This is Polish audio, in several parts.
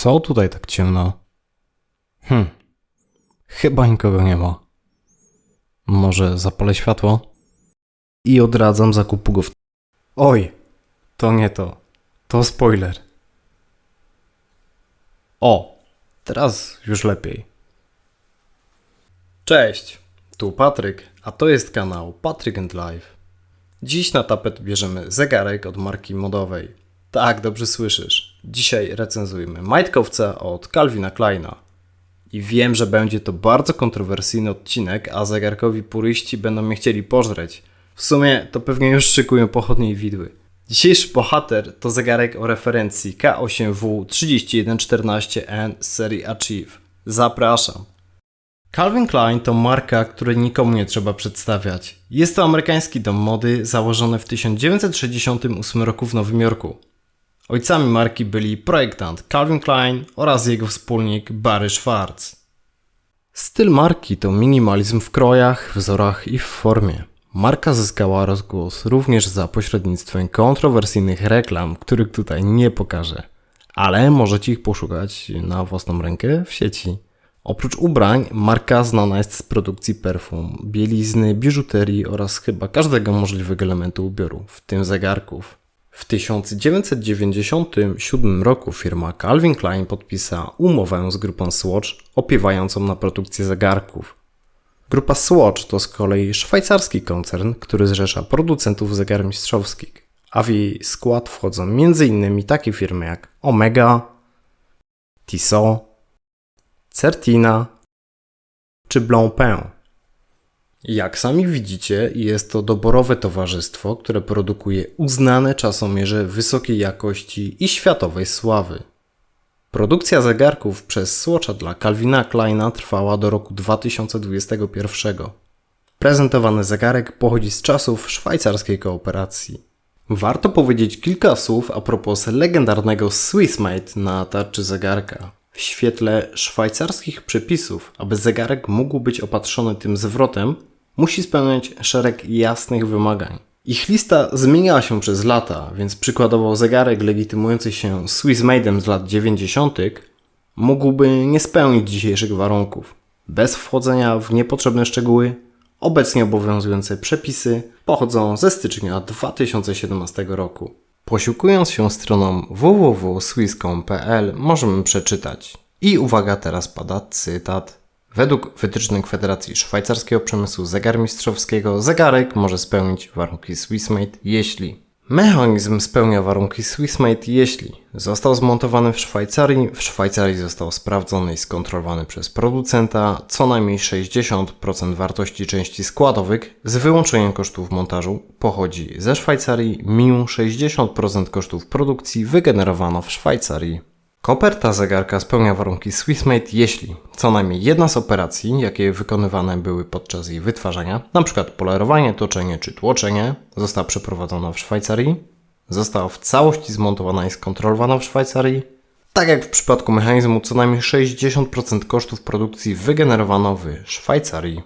Co tutaj tak ciemno? Chyba nikogo nie ma. Może zapalę światło? I odradzam zakupu go w... Oj, to nie to. To spoiler. O, teraz już lepiej. Cześć, tu Patryk, a to jest kanał Patryk and Life. Dziś na tapet bierzemy zegarek od marki modowej. Tak, dobrze słyszysz. Dzisiaj recenzujemy majtkowca od Calvina Kleina. I wiem, że będzie to bardzo kontrowersyjny odcinek, a zegarkowi puryści będą mnie chcieli pożreć. W sumie to pewnie już szykują pochodnie i widły. Dzisiejszy bohater to zegarek o referencji K8W3114N z serii Achieve. Zapraszam. Calvin Klein to marka, której nikomu nie trzeba przedstawiać. Jest to amerykański dom mody założony w 1968 roku w Nowym Jorku. Ojcami marki byli projektant Calvin Klein oraz jego wspólnik Barry Schwartz. Styl marki to minimalizm w krojach, wzorach i w formie. Marka zyskała rozgłos również za pośrednictwem kontrowersyjnych reklam, których tutaj nie pokażę, ale możecie ich poszukać na własną rękę w sieci. Oprócz ubrań, marka znana jest z produkcji perfum, bielizny, biżuterii oraz chyba każdego możliwego elementu ubioru, w tym zegarków. W 1997 roku firma Calvin Klein podpisała umowę z grupą Swatch opiewającą na produkcję zegarków. Grupa Swatch to z kolei szwajcarski koncern, który zrzesza producentów zegarmistrzowskich, a w jej skład wchodzą m.in. takie firmy jak Omega, Tissot, Certina czy Blancpain. Jak sami widzicie, jest to doborowe towarzystwo, które produkuje uznane czasomierze wysokiej jakości i światowej sławy. Produkcja zegarków przez Swatcha dla Calvina Kleina trwała do roku 2021. Prezentowany zegarek pochodzi z czasów szwajcarskiej kooperacji. Warto powiedzieć kilka słów a propos legendarnego Swiss Made na tarczy zegarka. W świetle szwajcarskich przepisów, aby zegarek mógł być opatrzony tym zwrotem, musi spełniać szereg jasnych wymagań. Ich lista zmieniała się przez lata, więc przykładowo zegarek legitymujący się Swiss Made'em z lat 90. mógłby nie spełnić dzisiejszych warunków. Bez wchodzenia w niepotrzebne szczegóły, obecnie obowiązujące przepisy pochodzą ze stycznia 2017 roku. Posiłkując się stroną www.swiss.com.pl możemy przeczytać. I uwaga, teraz pada cytat. Według wytycznych Federacji Szwajcarskiego Przemysłu Zegarmistrzowskiego zegarek może spełnić warunki Swiss Made, jeśli mechanizm spełnia warunki Swiss Made, jeśli został zmontowany w Szwajcarii został sprawdzony i skontrolowany przez producenta, co najmniej 60% wartości części składowych z wyłączeniem kosztów montażu pochodzi ze Szwajcarii, minus 60% kosztów produkcji wygenerowano w Szwajcarii. Koperta zegarka spełnia warunki Swiss Made, jeśli co najmniej jedna z operacji, jakie wykonywane były podczas jej wytwarzania, np. polerowanie, toczenie czy tłoczenie, została przeprowadzona w Szwajcarii, została w całości zmontowana i skontrolowana w Szwajcarii, tak jak w przypadku mechanizmu co najmniej 60% kosztów produkcji wygenerowano w Szwajcarii.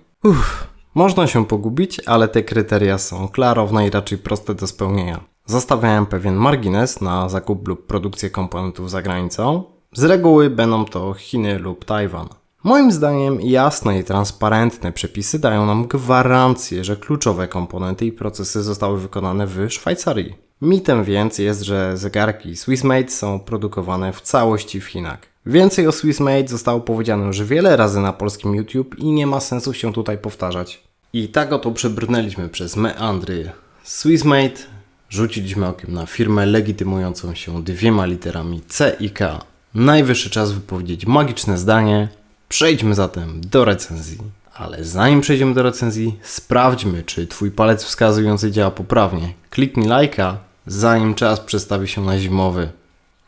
Można się pogubić, ale te kryteria są klarowne i raczej proste do spełnienia. Zostawiałem pewien margines na zakup lub produkcję komponentów za granicą. Z reguły będą to Chiny lub Tajwan. Moim zdaniem jasne i transparentne przepisy dają nam gwarancję, że kluczowe komponenty i procesy zostały wykonane w Szwajcarii. Mitem więc jest, że zegarki Swiss Made są produkowane w całości w Chinach. Więcej o Swiss Made zostało powiedziane już wiele razy na polskim YouTube i nie ma sensu się tutaj powtarzać. I tak oto przebrnęliśmy przez meandry Swiss Made. Rzuciliśmy okiem na firmę legitymującą się 2 literami C i K. Najwyższy czas wypowiedzieć magiczne zdanie. Przejdźmy zatem do recenzji. Ale zanim przejdziemy do recenzji, sprawdźmy, czy Twój palec wskazujący działa poprawnie. Kliknij lajka, zanim czas przestawi się na zimowy.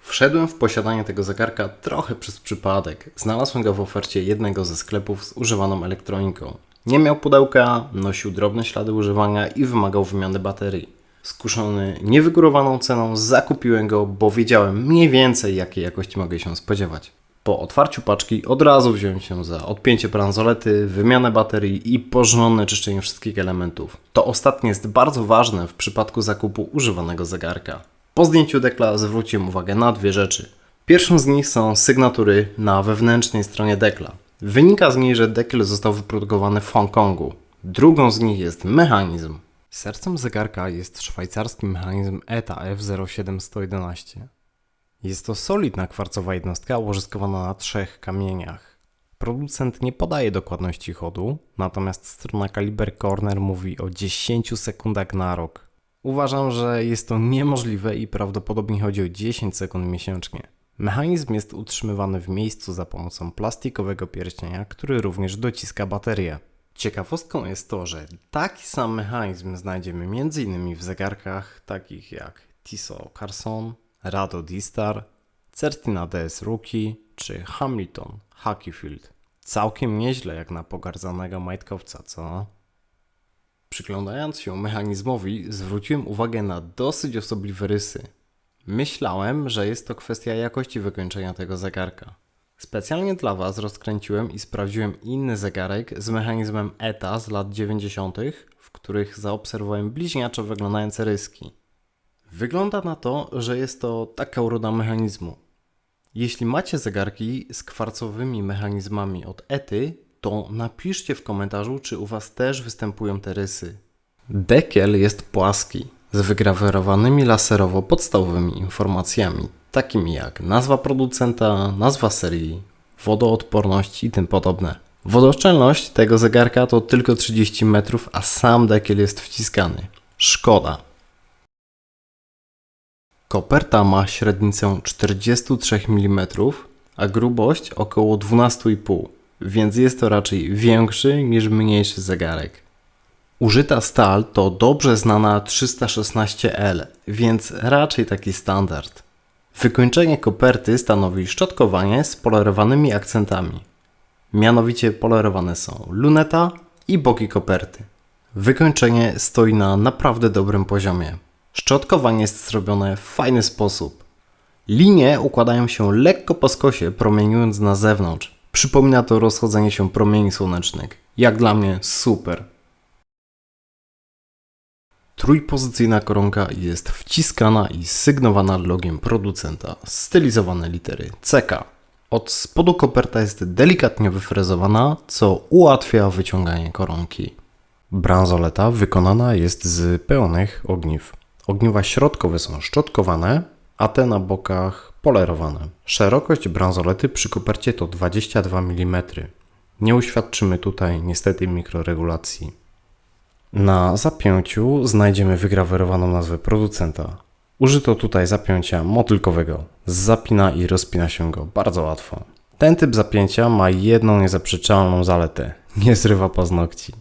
Wszedłem w posiadanie tego zegarka trochę przez przypadek. Znalazłem go w ofercie jednego ze sklepów z używaną elektroniką. Nie miał pudełka, nosił drobne ślady używania i wymagał wymiany baterii. Skuszony niewygórowaną ceną zakupiłem go, bo wiedziałem mniej więcej jakiej jakości mogę się spodziewać. Po otwarciu paczki od razu wziąłem się za odpięcie bransolety, wymianę baterii i porządne czyszczenie wszystkich elementów. To ostatnie jest bardzo ważne w przypadku zakupu używanego zegarka. Po zdjęciu dekla zwróciłem uwagę na 2 rzeczy. Pierwszą z nich są sygnatury na wewnętrznej stronie dekla. Wynika z niej, że dekiel został wyprodukowany w Hongkongu. Drugą z nich jest mechanizm. Sercem zegarka jest szwajcarski mechanizm ETA F07111. Jest to solidna kwarcowa jednostka użyskowana na 3 kamieniach. Producent nie podaje dokładności chodu, natomiast strona Caliber Corner mówi o 10 sekundach na rok. Uważam, że jest to niemożliwe i prawdopodobnie chodzi o 10 sekund miesięcznie. Mechanizm jest utrzymywany w miejscu za pomocą plastikowego pierścienia, który również dociska baterię. Ciekawostką jest to, że taki sam mechanizm znajdziemy m.in. w zegarkach takich jak Tissot Carson, Rado D-Star, Certina DS Rookie czy Hamilton Hockeyfield. Całkiem nieźle jak na pogardzanego majtkowca, co? Przyglądając się mechanizmowi, zwróciłem uwagę na dosyć osobliwe rysy. Myślałem, że jest to kwestia jakości wykończenia tego zegarka. Specjalnie dla Was rozkręciłem i sprawdziłem inny zegarek z mechanizmem ETA z lat 90., w których zaobserwowałem bliźniaczo wyglądające ryski. Wygląda na to, że jest to taka uroda mechanizmu. Jeśli macie zegarki z kwarcowymi mechanizmami od ETY, to napiszcie w komentarzu, czy u Was też występują te rysy. Dekiel jest płaski, z wygrawerowanymi laserowo podstawowymi informacjami, takimi jak nazwa producenta, nazwa serii, wodoodporność i tym podobne. Wodoszczelność tego zegarka to tylko 30 metrów, a sam dekiel jest wciskany. Szkoda. Koperta ma średnicę 43 mm, a grubość około 12,5, więc jest to raczej większy niż mniejszy zegarek. Użyta stal to dobrze znana 316L, więc raczej taki standard. Wykończenie koperty stanowi szczotkowanie z polerowanymi akcentami. Mianowicie polerowane są luneta i boki koperty. Wykończenie stoi na naprawdę dobrym poziomie. Szczotkowanie jest zrobione w fajny sposób. Linie układają się lekko po skosie, promieniując na zewnątrz. Przypomina to rozchodzenie się promieni słonecznych. Jak dla mnie super. Trójpozycyjna koronka jest wciskana i sygnowana logiem producenta, stylizowane litery CK. Od spodu koperta jest delikatnie wyfrezowana, co ułatwia wyciąganie koronki. Bransoleta wykonana jest z pełnych ogniw. Ogniwa środkowe są szczotkowane, a te na bokach polerowane. Szerokość bransolety przy kopercie to 22 mm. Nie uświadczymy tutaj niestety mikroregulacji. Na zapięciu znajdziemy wygrawerowaną nazwę producenta. Użyto tutaj zapięcia motylkowego. Zapina i rozpina się go bardzo łatwo. Ten typ zapięcia ma jedną niezaprzeczalną zaletę. Nie zrywa paznokci.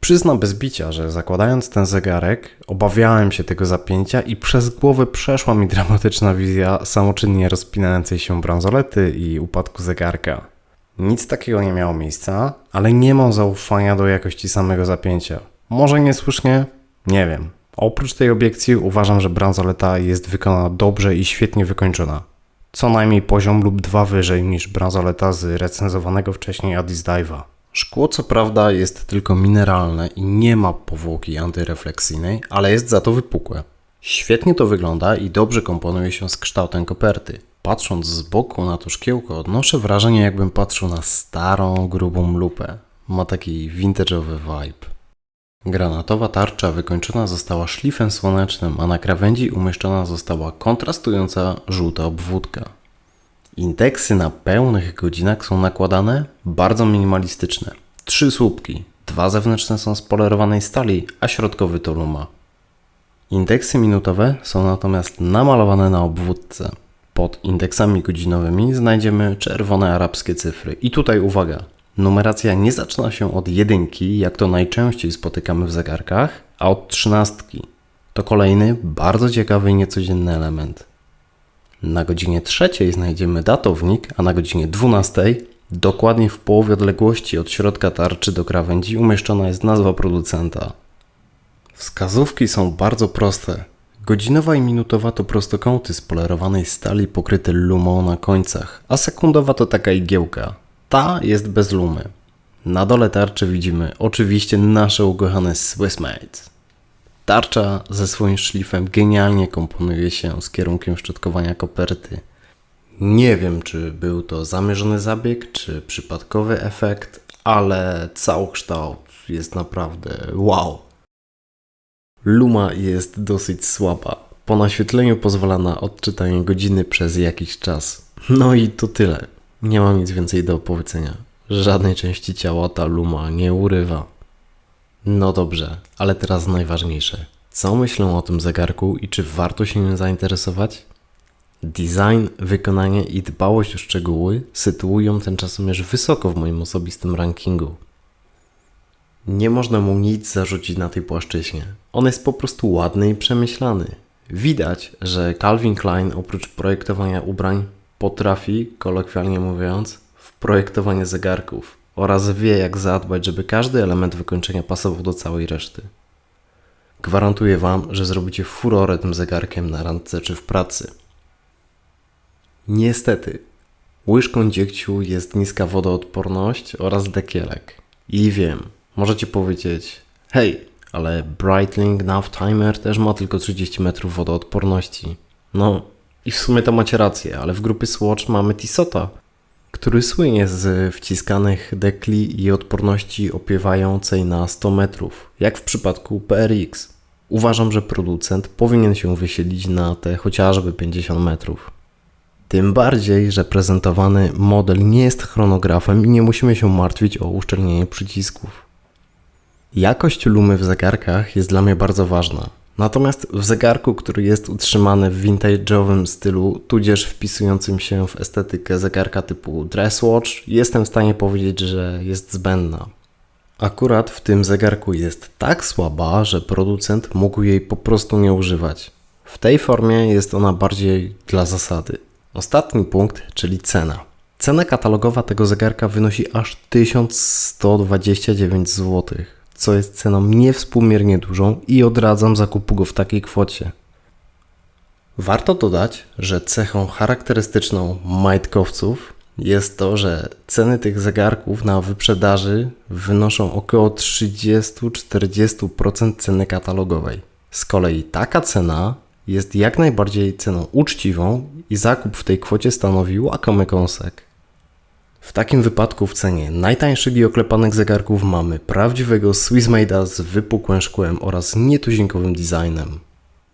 Przyznam bez bicia, że zakładając ten zegarek, obawiałem się tego zapięcia i przez głowę przeszła mi dramatyczna wizja samoczynnie rozpinającej się bransolety i upadku zegarka. Nic takiego nie miało miejsca, ale nie mam zaufania do jakości samego zapięcia. Może niesłusznie? Nie wiem. Oprócz tej obiekcji uważam, że bransoleta jest wykonana dobrze i świetnie wykończona. Co najmniej poziom lub 2 wyżej niż bransoleta z recenzowanego wcześniej Addis Dive'a. Szkło co prawda jest tylko mineralne i nie ma powłoki antyrefleksyjnej, ale jest za to wypukłe. Świetnie to wygląda i dobrze komponuje się z kształtem koperty. Patrząc z boku na to szkiełko, odnoszę wrażenie, jakbym patrzył na starą, grubą lupę. Ma taki vintage'owy vibe. Granatowa tarcza wykończona została szlifem słonecznym, a na krawędzi umieszczona została kontrastująca żółta obwódka. Indeksy na pełnych godzinach są nakładane bardzo minimalistyczne. 3 słupki, 2 zewnętrzne są z polerowanej stali, a środkowy to luma. Indeksy minutowe są natomiast namalowane na obwódce. Pod indeksami godzinowymi znajdziemy czerwone arabskie cyfry. I tutaj uwaga, numeracja nie zaczyna się od 1, jak to najczęściej spotykamy w zegarkach, a od 13. To kolejny, bardzo ciekawy i niecodzienny element. Na godzinie 3 znajdziemy datownik, a na godzinie 12, dokładnie w połowie odległości od środka tarczy do krawędzi, umieszczona jest nazwa producenta. Wskazówki są bardzo proste. Godzinowa i minutowa to prostokąty z polerowanej stali pokryte lumą na końcach, a sekundowa to taka igiełka. Ta jest bez lumy. Na dole tarczy widzimy oczywiście nasze ukochane Swissmade. Tarcza ze swoim szlifem genialnie komponuje się z kierunkiem szczotkowania koperty. Nie wiem, czy był to zamierzony zabieg, czy przypadkowy efekt, ale całokształt jest naprawdę wow. Luma jest dosyć słaba. Po naświetleniu pozwala na odczytanie godziny przez jakiś czas. No i to tyle. Nie mam nic więcej do opowiedzenia. Żadnej części ciała ta luma nie urywa. No dobrze, ale teraz najważniejsze. Co myślę o tym zegarku i czy warto się nim zainteresować? Design, wykonanie i dbałość o szczegóły sytuują ten czasomierz wysoko w moim osobistym rankingu. Nie można mu nic zarzucić na tej płaszczyźnie. On jest po prostu ładny i przemyślany. Widać, że Calvin Klein oprócz projektowania ubrań potrafi, kolokwialnie mówiąc, w projektowanie zegarków oraz wie, jak zadbać, żeby każdy element wykończenia pasował do całej reszty. Gwarantuję Wam, że zrobicie furorę tym zegarkiem na randce czy w pracy. Niestety, łyżką dziegciu jest niska wodoodporność oraz dekielek. I wiem, możecie powiedzieć, hej, ale Breitling Nav Timer też ma tylko 30 metrów wodoodporności. No i w sumie to macie rację, ale w grupie Swatch mamy Tissota, który słynie z wciskanych dekli i odporności opiewającej na 100 metrów, jak w przypadku PRX. Uważam, że producent powinien się wysilić na te chociażby 50 metrów. Tym bardziej, że prezentowany model nie jest chronografem i nie musimy się martwić o uszczelnienie przycisków. Jakość lumy w zegarkach jest dla mnie bardzo ważna. Natomiast w zegarku, który jest utrzymany w vintage'owym stylu, tudzież wpisującym się w estetykę zegarka typu dress watch, jestem w stanie powiedzieć, że jest zbędna. Akurat w tym zegarku jest tak słaba, że producent mógł jej po prostu nie używać. W tej formie jest ona bardziej dla zasady. Ostatni punkt, czyli cena. Cena katalogowa tego zegarka wynosi aż 1129 zł, co jest ceną niewspółmiernie dużą i odradzam zakupu go w takiej kwocie. Warto dodać, że cechą charakterystyczną majtkowców jest to, że ceny tych zegarków na wyprzedaży wynoszą około 30-40% ceny katalogowej. Z kolei taka cena jest jak najbardziej ceną uczciwą i zakup w tej kwocie stanowi łakomy kąsek. W takim wypadku w cenie najtańszych i oklepanych zegarków mamy prawdziwego Swissmade'a z wypukłym szkłem oraz nietuzinkowym designem.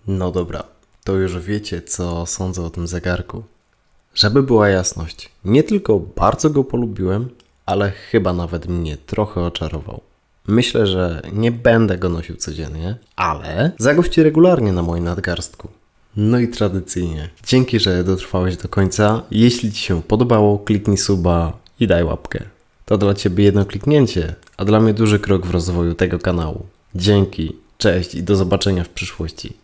No dobra, to już wiecie, co sądzę o tym zegarku. Żeby była jasność, nie tylko bardzo go polubiłem, ale chyba nawet mnie trochę oczarował. Myślę, że nie będę go nosił codziennie, ale zagości regularnie na moim nadgarstku. No i tradycyjnie, dzięki, że dotrwałeś do końca. Jeśli Ci się podobało, kliknij suba i daj łapkę. To dla Ciebie jedno kliknięcie, a dla mnie duży krok w rozwoju tego kanału. Dzięki, cześć i do zobaczenia w przyszłości.